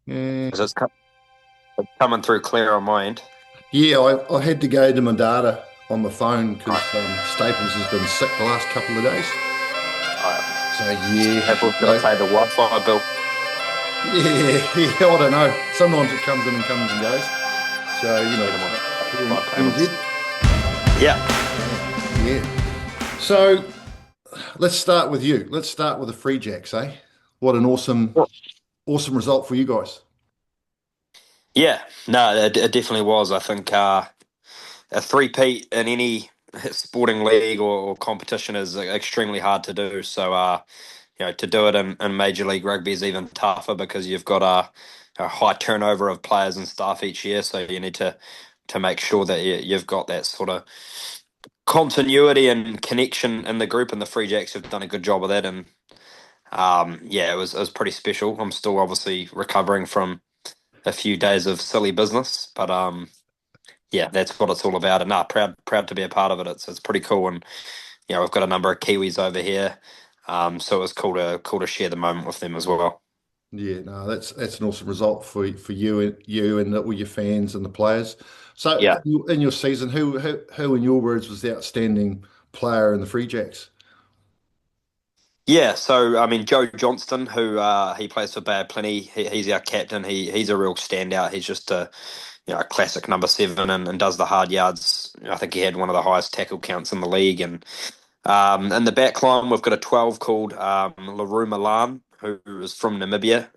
Yeah, So it's coming through clear on my end. yeah. I had to go to my data on my phone because Right. Staples has been sick the last couple of days. Alright. So yeah, Apple's got to so pay the Wi-Fi bill. yeah, yeah. I don't know. Sometimes it comes in and comes and goes. So Get them on here in Wi-Fi payments. NZ. Yeah. Yeah. So let's start with you. Let's start with the Free Jacks, eh? What an awesome result for you guys. Yeah. No, it definitely was. I think a three-peat in any sporting league or competition is extremely hard to do. So, to do it in Major League Rugby is even tougher because you've got a high turnover of players and staff each year. So you need to make sure that you've got that sort of continuity and connection in the group. And the Free Jacks have done a good job of that. And yeah, it was pretty special. I'm still obviously recovering from a few days of silly business, but yeah, that's what it's all about. And proud to be a part of it. It's pretty cool, and we've got a number of Kiwis over here, so it was cool to share the moment with them as well. Yeah, no, that's an awesome result for you and all your fans and the players. So Yeah. in your season, who in your words was the outstanding player in the Free Jacks? Yeah, so I mean Joe Johnston, who he plays for Bad Plenty, he's our captain. He's a real standout. He's just a classic number seven and does the hard yards. I think he had one of the highest tackle counts in the league. And in the back line, we've got a 12 called Laru Milan, who is from Namibia.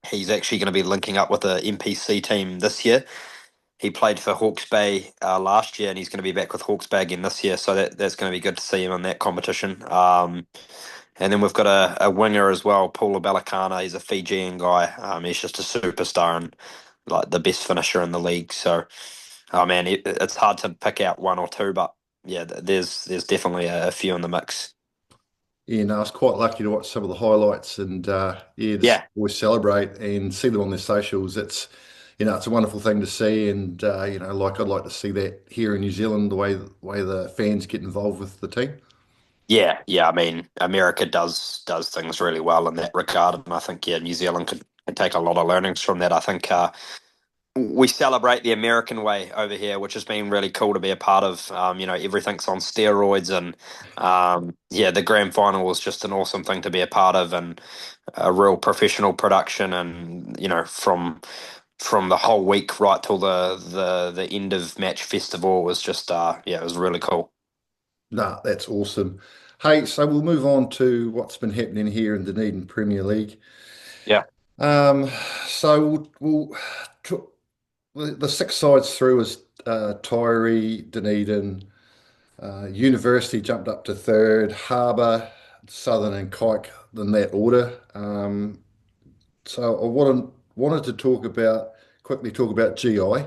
He's actually going to be linking up with the NPC team this year. He played for Hawke's Bay last year, and he's going to be back with Hawke's Bay again this year. So that's going to be good to see him in that competition. And then we've got a winger as well, Paula Balakana. He's a Fijian guy. He's just a superstar and like the best finisher in the league. So, oh man, it's hard to pick out one or two, but yeah, there's definitely a few in the mix. Yeah, no, I was quite lucky to watch some of the highlights and yeah, just Yeah, always celebrate and see them on their socials. It's a wonderful thing to see, and like I'd like to see that here in New Zealand, the way the fans get involved with the team. yeah. I mean, America does things really well in that regard, and I think New Zealand could take a lot of learnings from that. I think we celebrate the American way over here, which has been really cool to be a part of. Everything's on steroids, and yeah, the grand final was just an awesome thing to be a part of, and a real professional production, and from the whole week right till the end of match festival was just yeah, it was really cool. Nah, that's awesome. Hey, so we'll move on to what's been happening here in the Dunedin Premier League. Yeah. Um, so tr- the six sides through is Tyree, Dunedin, University jumped up to third, Harbour, Southern, and Kike in that order. So I wanted to quickly talk about GI.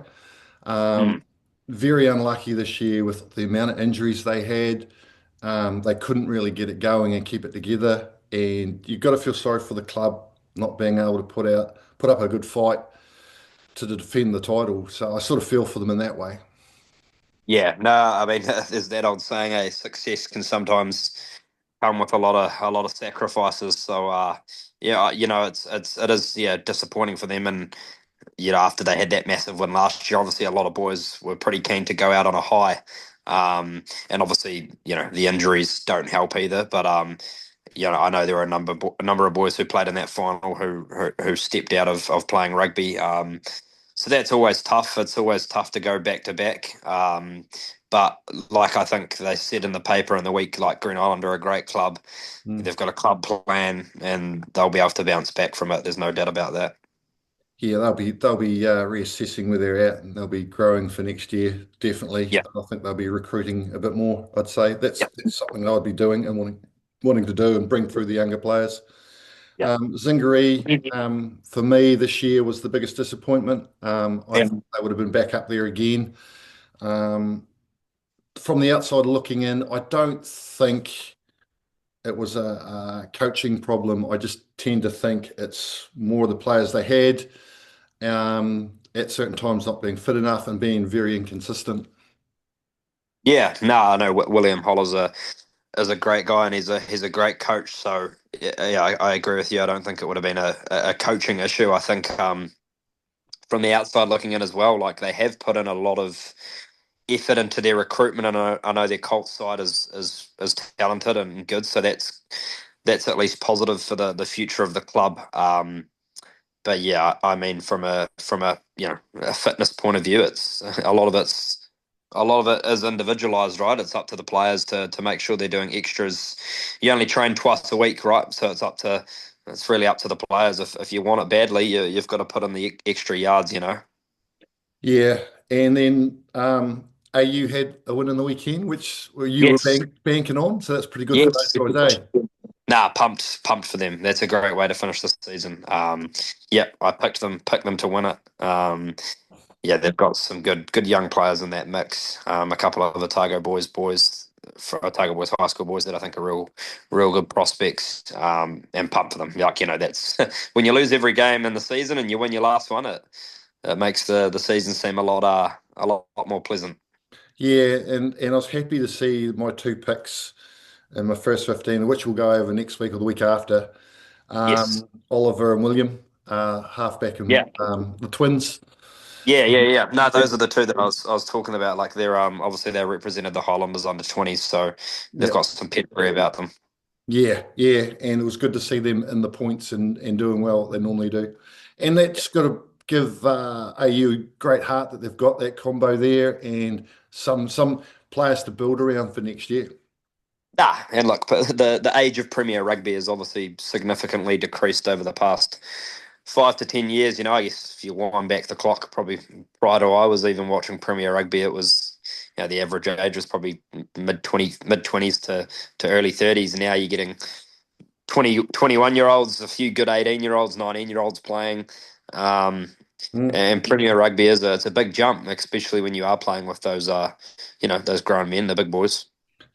Um, Mm. very unlucky this year with the amount of injuries they had. They couldn't really get it going and keep it together. And you've got to feel sorry for the club not being able to put up a good fight to defend the title. So I sort of feel for them in that way. Yeah, no, I mean, there's that old saying, success can sometimes come with a lot of sacrifices. So, yeah, it is yeah disappointing for them. And after they had that massive win last year, obviously a lot of boys were pretty keen to go out on a high. And obviously, the injuries don't help either. But I know there were a number of boys who played in that final who stepped out of playing rugby. So that's always tough. It's always tough to go back to back. But like I think they said in the paper in the week, like Green Island are a great club. Mm. They've got a club plan and they'll be able to bounce back from it. There's no doubt about that. Yeah, they'll be reassessing where they're at, and they'll be growing for next year, definitely. Yeah. I think they'll be recruiting a bit more. I'd say that's Yeah. that's something I'd be doing and wanting to do and bring through the younger players. Yeah. Zingaree, Mhm. for me this year was the biggest disappointment. I Yeah. thought they would have been back up there again. Um, from the outside looking in, I don't think it was a coaching problem. I just tend to think it's more the players they had at certain times not being fit enough and being very inconsistent. Yeah. No, I know William Holler's is a great guy and he's a great coach. So yeah, I agree with you. I don't think it would have been a coaching issue. I think from the outside looking in as well, like they have put in a lot of effort into their recruitment, and I know their Colts side is talented and good. So that's at least positive for the future of the club. But yeah, I mean, from a a fitness point of view, it's a lot of it is individualized, right? It's up to the players to make sure they're doing extras. You only train twice a week, right? So it's really up to the players. If you want it badly, you've got to put in the extra yards, you know. Yeah, and then AU had a win in the weekend, which you were Yes. banking on, so that's pretty good for Yes. those guys, eh? Nah, pumped for them. That's a great way to finish the season. Yep, I picked them to win it. Yeah, they've got some good young players in that mix. A couple of Otago for Otago boys high school boys that I think are real good prospects. And pumped for them. Like that's when you lose every game in the season and you win your last one, it makes the season seem a lot more pleasant. Yeah, and I was happy to see my two picks in my first 15, which will go over next week or the week after. Yes. Oliver and William, halfback and Yeah. the twins. Yeah. No, those are the two that I was talking about. Like they're obviously they represented the Highlanders under 20s, so they've Yeah, got some pedigree about them. yeah, and it was good to see them in the points and doing well. They normally do, and that's got to give AU great heart that they've got that combo there and some players to build around for next year. Nah, and look, but the age of Premier Rugby has obviously significantly decreased over the past 5 to 10 years. I guess if you wind back the clock, probably prior to I was even watching Premier Rugby, it was the average age was probably mid 20s to early 30s. Now you're getting 21 year olds, a few good 18-year olds, 19-year olds playing. Um, Mm. and Premier Rugby it's a big jump, especially when you are playing with those grown men, the big boys.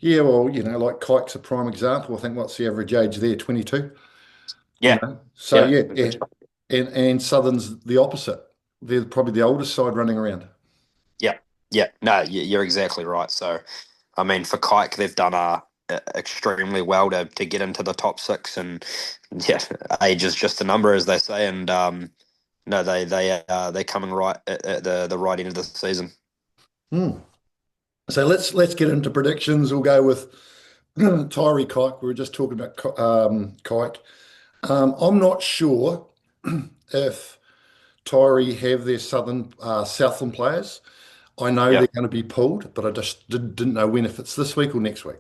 Yeah, well, like Kike's a prime example. I think what's the average age there? 22. Yeah, So yeah. yeah, and Southern's the opposite. They're probably the oldest side running around. Yeah, yeah. No, you're exactly right. So, I mean, for Kike, they've done extremely well to get into the top six, and yeah, age is just a number, as they say. And no, they're coming right at the right end of the season. Hmm. So let's get into predictions. We'll go with Tyree Kike. We were just talking about Kike. I'm not sure if Tyree have their Southland players. I know Yeah. they're going to be pulled, but I just didn't know when, if it's this week or next week.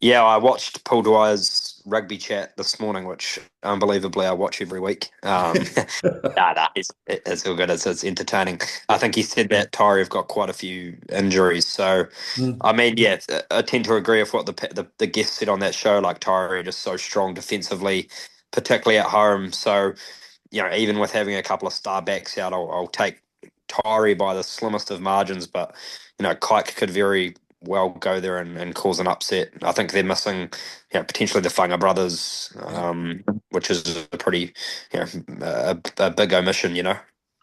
Yeah, I watched Paul Dwyer's rugby chat this morning, which unbelievably I watch every week. Nah, it's all good. It's entertaining. I think he said that Tyree have got quite a few injuries. So, Mm. I mean, yeah, I tend to agree with what the guest said on that show. Like Tyree just so strong defensively, particularly at home. So, even with having a couple of star backs out, I'll take Tyree by the slimmest of margins. But, Kike could very well go there and cause an upset. I think they're missing, potentially the Funga brothers, which is a pretty, a big omission. Yeah,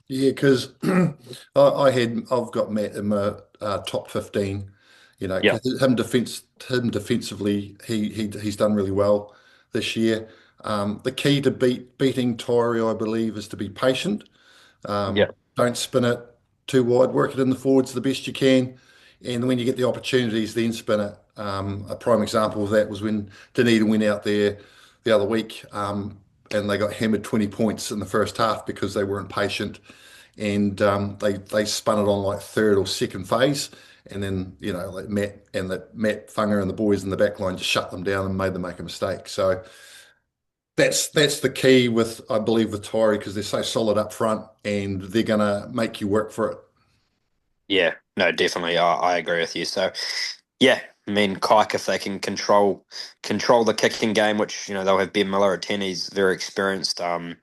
because I've got Matt in my top 15. Yeah, Because him defensively, he's done really well this year. The key to beating Tyree, I believe, is to be patient. yeah, Don't spin it too wide. Work it in the forwards the best you can, and when you get the opportunities, then spin it. A prime example of that was when Dunedin went out there the other week, and they got hammered 20 points in the first half because they weren't patient, and they spun it on like third or second phase, and then like Matt Funger and the boys in the back line just shut them down and made them make a mistake. So that's the key with, I believe, with Tyree, because they're so solid up front and they're gonna make you work for it. yeah. No, definitely, I agree with you. So, yeah, I mean, Kike, if they can control the kicking game, which they'll have Ben Miller at 10, he's very experienced. They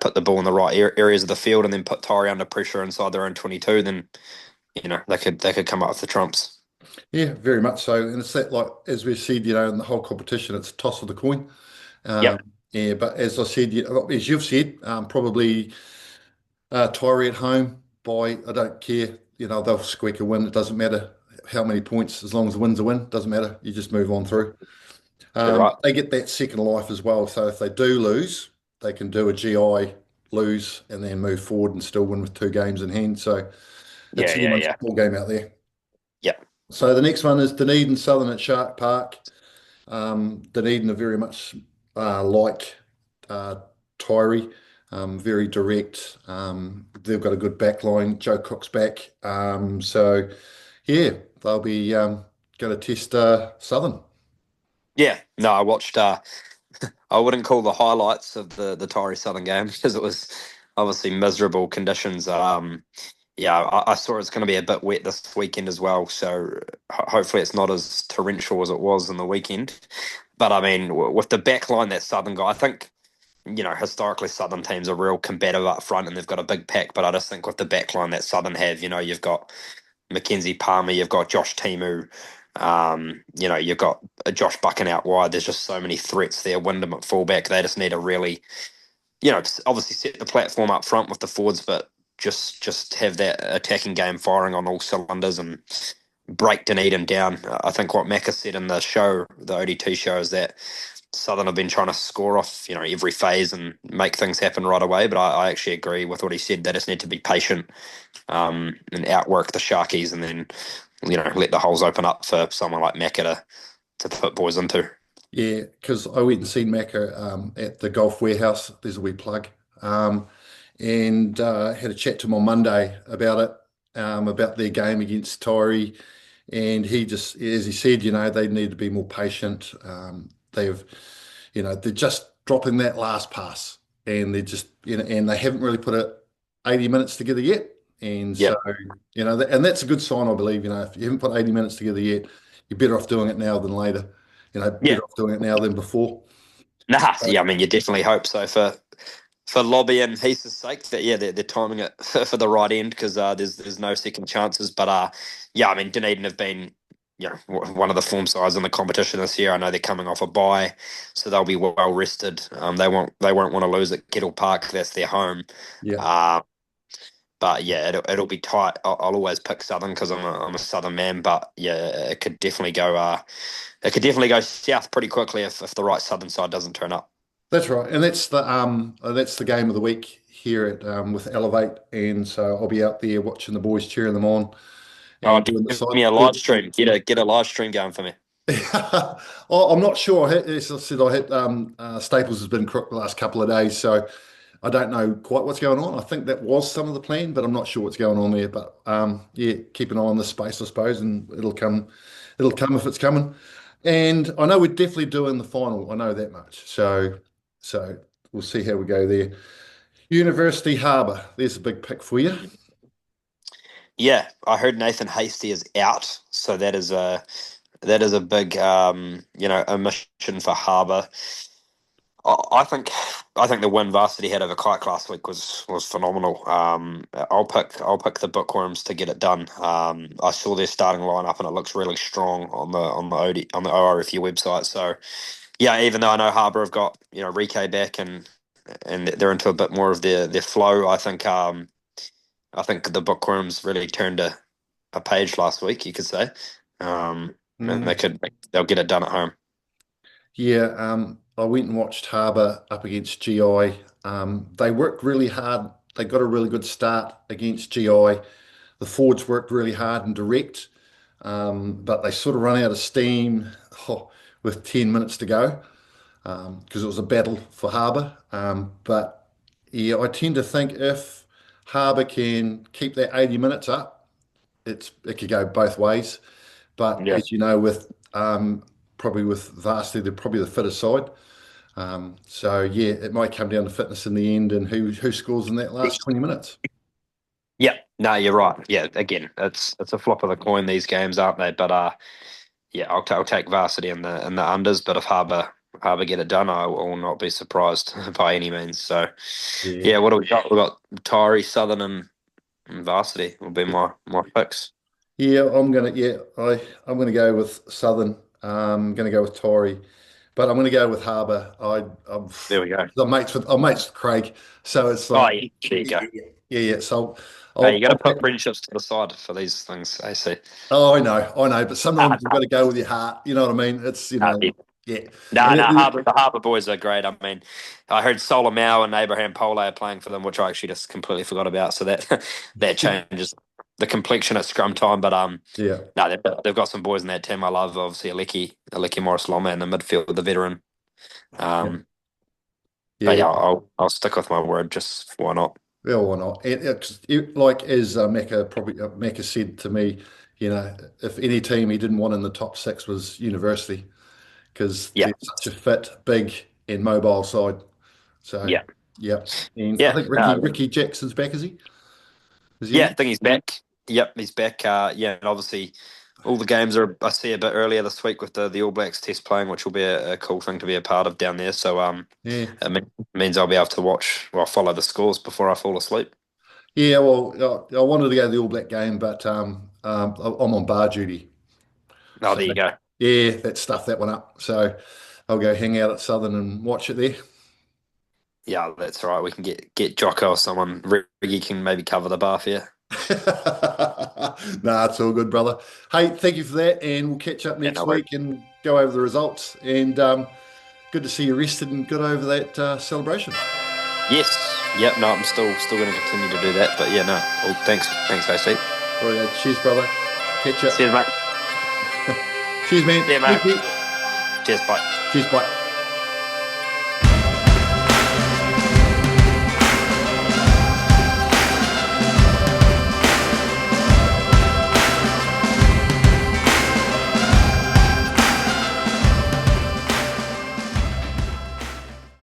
put the ball in the right areas of the field and then put Tyree under pressure inside their own 22, then they could come up with the trumps. Yeah, very much so. And it's that, like as we said, in the whole competition, it's a toss of the coin. Yep. Yeah, but as I said, as you've said, probably Tyree at home by, I don't care, they'll squeak a win. It doesn't matter. how many points, as long as the win's a win, doesn't matter. You just move on through. You're right. They get that second life as well. So if they do lose, they can do a GI lose and then move forward and still win with 2 games in hand. So Yeah, it's yeah, anyone's yeah. ball game out there. Yeah. So the next one is Dunedin Southern at Shark Park. Dunedin are very much like uh, Tyree, very direct. They've got a good back line. Joe Cook's back. So, yeah, they'll be going to test Southern. Yeah. No, I watched I wouldn't call the highlights of the Tyree Southern game because it was obviously miserable conditions. Yeah, I saw it's going to be a bit wet this weekend as well, so hopefully it's not as torrential as it was in the weekend. But I mean, with the back line that Southern got, I think historically Southern teams are real combative up front and they've got a big pack. But I just think with the back line that Southern have, you've got Mackenzie Palmer, you've got Josh Timu, you've got Josh Buchan out wide. There's just so many threats there. Wyndham at fullback. They just need to really, obviously set the platform up front with the forwards, but just have that attacking game firing on all cylinders and break Dunedin down. I think what Macca said in the show, the ODT show, is that Southern have been trying to score off, every phase and make things happen right away. But I actually agree with what he said. They just need to be patient and outwork the Sharkies, and then let the holes open up for someone like Macca to put boys into. Yeah, because I went and seen Macca at the Golf Warehouse. There's a wee plug. Um, and had a chat to him on Monday about their game against Tyree. And he just, as he said, they need to be more patient. They're just dropping that last pass, and they're just, and they haven't really put it 80 minutes together yet. And so, Yep. and that's a good sign, I believe. If you haven't put 80 minutes together yet, you're better off doing it now than later. Yeah. Better off doing it now than before. Nah. So, Yeah. I mean, you definitely hope so for Lobby and Heath's sake that they're timing it for the right end because there's no second chances. But yeah, I mean Dunedin have been one of the form sides in the competition this year. I know they're coming off a bye, so they'll be well rested. They won't want to lose at Kettle Park. That's their home. yeah, Uh, but yeah, it'll be tight. I'll always pick Southern because I'm a Southern man. But yeah, it could definitely go south pretty quickly if the right Southern side doesn't turn up. that's right. And that's the game of the week here at with Elevate. And so I'll be out there watching the boys, cheering them on Oh, and doing the give side. me a live stream. Get a live stream going for me. I'm not sure. As I said, Staples has been crook the last couple of days, so I don't know quite what's going on. I think that was some of the plan, but I'm not sure what's going on there. But yeah, keep an eye on this space, I suppose, and it'll come. It'll come if it's coming. And I know we're definitely doing the final. I know that much. So we'll see how we go there. University Harbour. There's a big pick for you. Yeah, I heard Nathan Hasty is out, so that is a big omission for Harbour. I think the win Varsity had over Kite last week was phenomenal. I'll pick the Bookworms to get it done. I saw their starting lineup and it looks really strong on the ORFU website. So yeah, even though I know Harbour have got Rike back and they're into a bit more of their flow, I think the Bookworms really turned a page last week, you could say. And Mm, they'll get it done at home. yeah, I went and watched Harbour up against GI. They worked really hard. They got a really good start against GI. The forwards worked really hard and direct, but they sort of run out of steam with 10 minutes to go because it was a battle for Harbour. But yeah, I tend to think if Harbour can keep that 80 minutes up, it could go both ways. But Yeah. as you know, probably with Varsity, they're probably the fitter side. So yeah, it might come down to fitness in the end and who scores in that last 20 minutes. Yeah, no, you're right. Yeah, again, it's a flop of the coin these games, aren't they? But yeah, I'll take Varsity in the unders. But if Harbour get it done, I will not be surprised by any means. So Yeah. yeah, what do we got? We got Tyree, Southern, and Varsity will be my picks. I'm gonna go with Southern. I'm gonna go with Tory, but I'm gonna go with Harbour. There we go. I'm mates with Craig, so it's Oh like yeah, there you go. Yeah, yeah. So Hey, you got to I'll put friendships to the side for these things. I see. oh, I know, but Ah, sometimes you've got to go with your heart. You know what I mean? It's nah, yeah. no, And no, the Harbour boys are great. I mean, I heard Solomau and Abraham Pole are playing for them, which I actually just completely forgot about. So that that changes the complexion at scrum time. But yeah, no, they've got some boys in that team. I love obviously Aleki Morris Loma in the midfield, the veteran. yeah, But yeah. yeah, I'll stick with my word. Just why not? Yeah, why not? Like as Mecca said to me, if any team he didn't want in the top six was University because Yeah, they're such a fit, big, and mobile side. So, yeah, yeah. And I yeah. think Ricky Jackson's back, is he? Is he Yeah, I in? think he's back. Yep, he's back. Yeah, and obviously all the games are I see a bit earlier this week with the All Blacks test playing, which will be a cool thing to be a part of down there. So Yeah. means I'll be able to follow the scores before I fall asleep. Yeah, well, I wanted to go to the All Black game, but I'm on bar duty. Oh, So, there you go. yeah, that stuffed that one up. So I'll go hang out at Southern and watch it there. Yeah, that's all right. We can get Jocko or someone. Riggy can maybe cover the bar for you. Nah, it's all good, brother. Hey, thank you for that, and we'll catch up Yeah, next no worries. week and go over the results. And good to see you rested and good over that celebration. Yes. Yep. No, I'm still going to continue to do that. But yeah, no. Well, thanks, AC. Right, cheers, brother. Catch up. See you, mate. Cheers, man. Yeah, mate. Thank you. Cheers. Bye. Cheers, bye.